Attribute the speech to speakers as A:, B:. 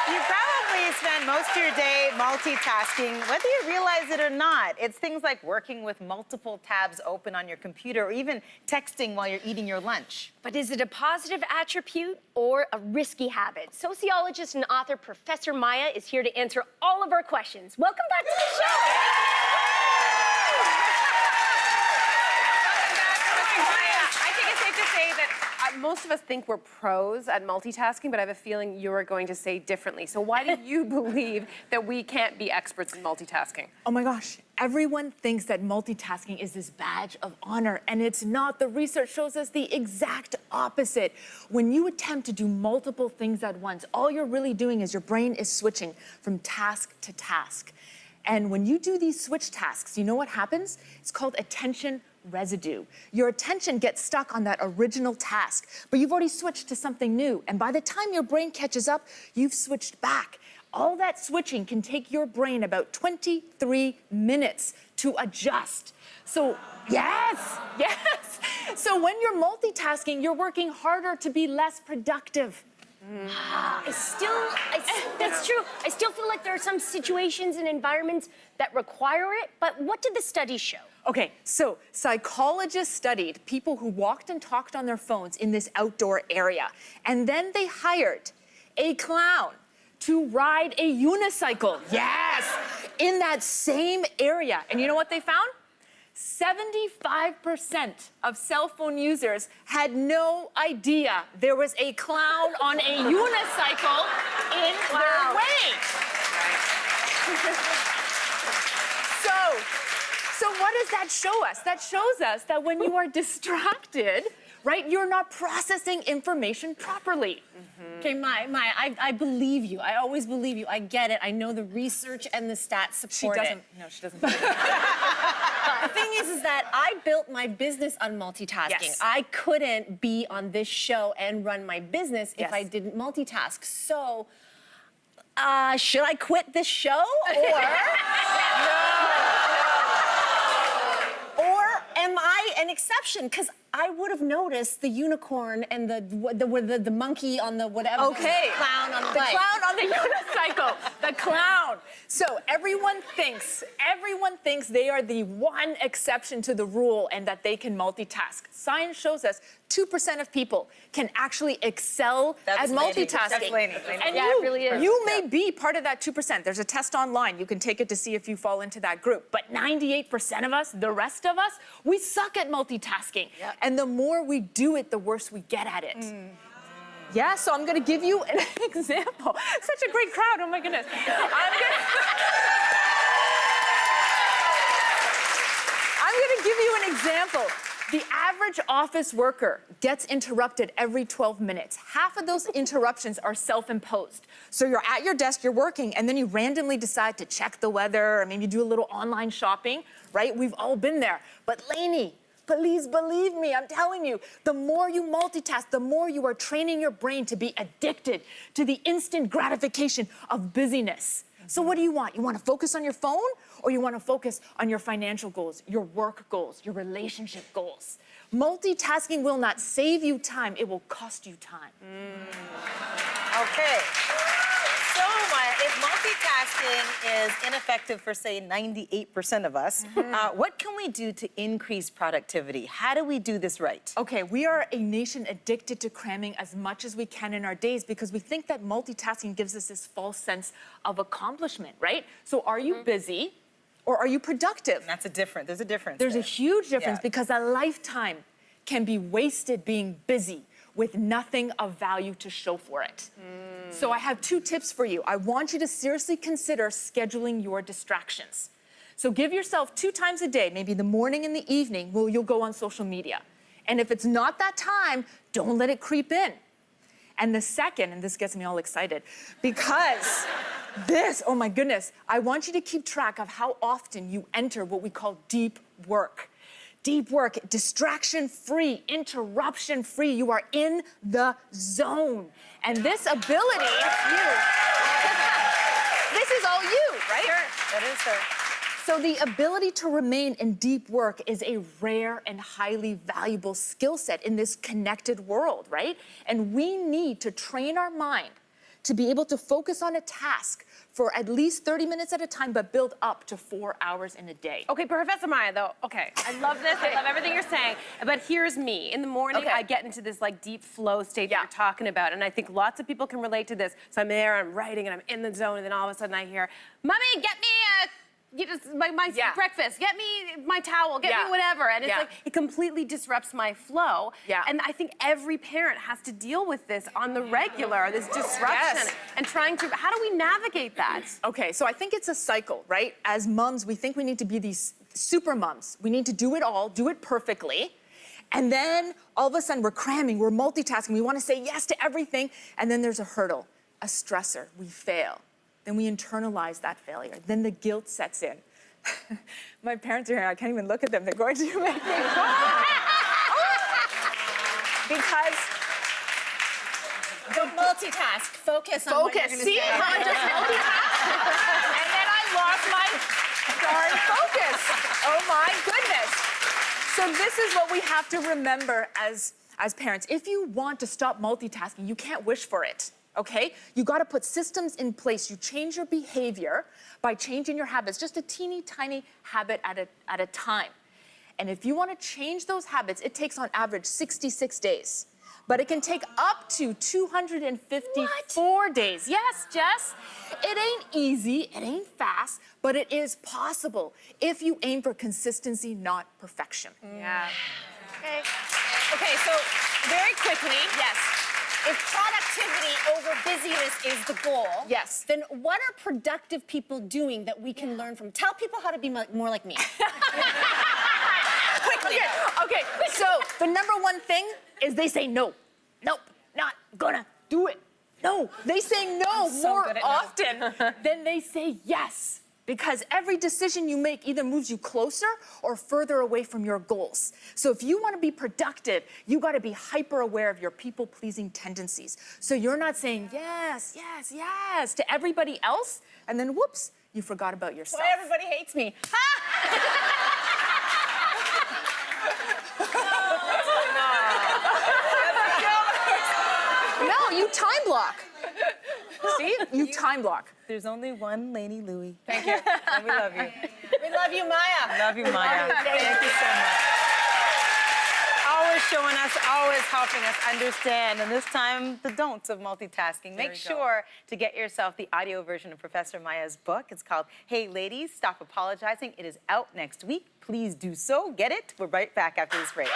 A: You probably spend most of your day multitasking, whether you realize it or not. It's things like working with multiple tabs open on your computer or even texting while you're eating your lunch.
B: But is it a positive attribute or a risky habit? Sociologist and author Professor Maja is here to answer all of our questions. Welcome back to the show.
C: I think it's safe to say that most of us think we're pros at multitasking, but I have a feeling you are going to say differently. So why do you believe that we can't be experts in multitasking?
D: Oh my gosh, everyone thinks that multitasking is this badge of honor, and it's not. The research shows us the exact opposite. When you attempt to do multiple things at once, all you're really doing is your brain is switching from task to task. And when you do these switch tasks, you know what happens? It's called attention residue. Your attention gets stuck on that original task, but you've already switched to something new. And by the time your brain catches up, you've switched back. All that switching can take your brain about 23 minutes to adjust. So, yes. So when you're multitasking, you're working harder to be less productive.
B: That's true. I still feel like there are some situations and environments that require it, but what did the study show?
D: Okay, so psychologists studied people who walked and talked on their phones in this outdoor area, and then they hired a clown to ride a unicycle. Yes, in that same area. And you know what they found? 75% of cell phone users had no idea there was a clown on a unicycle in their way. So what does that show us? That shows us that when you are distracted, right, you're not processing information properly.
E: Okay, Maja, I believe you. I always believe you. I get it. I know the research and the stats support it.
D: She doesn't.
E: The thing is that I built my business on multitasking.
D: Yes.
E: I couldn't be on this show and run my business if
D: Yes.
E: I didn't multitask. So, should I quit this show or? Or am I an exception? Because I would have noticed the unicorn and the monkey on the whatever.
D: Okay.
E: Clown on the
D: The
E: bike.
D: clown on the unicycle. The clown. So everyone thinks they are the one exception to the rule and that they can multitask. Science shows us 2% of people can actually excel at multitasking.
A: That's Lainey.
D: And
B: Yeah, it really is.
D: you may be part of that 2%. There's a test online. You can take it to see if you fall into that group. But 98% of us, the rest of us, we suck at multitasking.
A: Yep.
D: And the more we do it, the worse we get at it. Yeah, so I'm gonna give you an example. Such a great crowd, oh my goodness. I'm gonna give you an example. The average office worker gets interrupted every 12 minutes. Half of those interruptions are self-imposed. So you're at your desk, you're working, and then you randomly decide to check the weather, or maybe do a little online shopping, right? We've all been there. But Lainey, please believe me, I'm telling you, the more you multitask, the more you are training your brain to be addicted to the instant gratification of busyness. So what do you want? You want to focus on your phone, or you want to focus on your financial goals, your work goals, your relationship goals? Multitasking will not save you time, it will cost you time.
A: Okay. So, Maja, if multitasking is ineffective for, say, 98% of us, what can we do to increase productivity? How do we do this right?
D: Okay, we are a nation addicted to cramming as much as we can in our days because we think that multitasking gives us this false sense of accomplishment, right? So are you busy or are you productive?
A: There's a difference.
D: There's a huge difference
A: Yeah.
D: because a lifetime can be wasted being busy with nothing of value to show for it. So I have 2 tips for you. I want you to seriously consider scheduling your distractions. So give yourself 2 times a day, maybe the morning and the evening, where you'll go on social media. And if it's not that time, don't let it creep in. And the second, and this gets me all excited, because this, oh my goodness, I want you to keep track of how often you enter what we call deep work. Deep work, distraction-free, interruption-free. You are in the zone. And this ability, this is all you, right?
A: Sure, that is her.
D: So the ability to remain in deep work is a rare and highly valuable skill set in this connected world, right? And we need to train our mind to be able to focus on a task for at least 30 minutes at a time, but build up to 4 hours in a day.
C: Okay, Professor Maja, though, okay, I love this, I love everything you're saying, but here's me. In the morning,
D: Okay.
C: I get into this like deep flow state that
D: Yeah.
C: you're talking about, and I think lots of people can relate to this. So I'm there, I'm writing, and I'm in the zone, and then all of a sudden I hear, "Mommy, get me my
D: Yeah.
C: breakfast, get me my towel, get
D: Yeah.
C: me whatever," and it's
D: Yeah.
C: like, it completely disrupts my flow.
D: Yeah.
C: And I think every parent has to deal with this on the regular, this disruption,
D: Yes.
C: and trying to, how do we navigate that?
D: Okay, so I think it's a cycle, right? As moms, we think we need to be these super moms. We need to do it all, do it perfectly. And then all of a sudden we're cramming, we're multitasking, we want to say yes to everything. And then there's a hurdle, a stressor, we fail. Then we internalize that failure. Then the guilt sets in. My parents are here, I can't even look at them. They're going to make me cry. Because
E: Don't multitask. Focus on what you're
D: focus.
E: gonna
D: See,
E: say.
D: I just multitasked. And then I lost my darn focus. Oh my goodness. So this is what we have to remember as parents. If you want to stop multitasking, you can't wish for it. Okay? You got to put systems in place. You change your behavior by changing your habits, just a teeny tiny habit at a time. And if you want to change those habits, it takes on average 66 days. But it can take up to 254 days. Yes, Jess? It ain't easy, it ain't fast, but it is possible if you aim for consistency, not perfection.
C: Yeah.
E: Okay, so very quickly,
D: Yes.
E: if productivity over busyness is the goal,
D: Yes.
E: then what are productive people doing that we can learn from? Tell people how to be more like me. Quickly.
D: Okay, so the number one thing is they say no. Nope, not gonna do it. No, they say no
E: so
D: more
E: good at no.
D: often than they say yes. Because every decision you make either moves you closer or further away from your goals. So if you want to be productive, you got to be hyper aware of your people-pleasing tendencies. So you're not saying yes, yes, yes to everybody else, and then whoops, you forgot about yourself.
E: Why everybody hates me.
D: No, you time block. See? You time block.
A: There's only one Lainey Louie. Thank you. And we love you.
E: We love you, Maya.
A: Love you, Maya. Thank you so much. Always showing us, always helping us understand, and this time, the don'ts of multitasking. Make sure to get yourself the audio version of Professor Maya's book. It's called Hey Ladies, Stop Apologizing. It is out next week. Please do so. Get it. We're right back after this break.